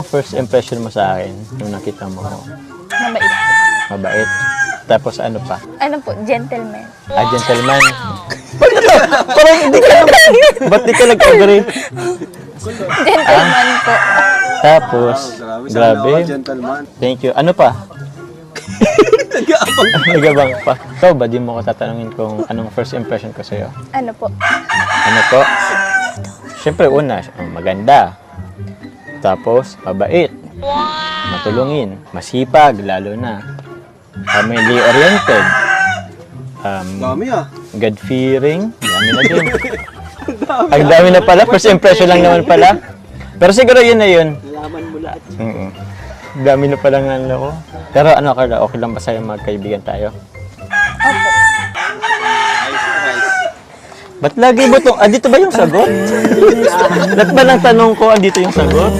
first impression mo sa akin nung nakita mo? Mabait. Mabait. Tapos ano pa? Ano po, gentleman. Gentleman. Parang hindi ka ba't di ka nag-agree? Gentleman po. Tapos, grabe. Gentleman. Thank you. Ano pa? Nagabang pa. Ikaw ba, di mo ko tatanungin kung anong first impression ko sa'yo? Ano po? Ano po? Siyempre, una, maganda. Tapos, mabait. Matulungin. Masipag, lalo na. Family-oriented. Dami ah. God-fearing. Dami na din. Ang dami na pala. First impression lang naman pala. Pero siguro yun na yun. Nalaman mo lahat. Dami na pala nga ano ko. Pero ano, Carla, okay lang ba sa'yo magkaibigan tayo? Opo. Ba't lagi mo itong, andito ba yung sagot? Ba't ba lang tanong ko, andito yung sagot?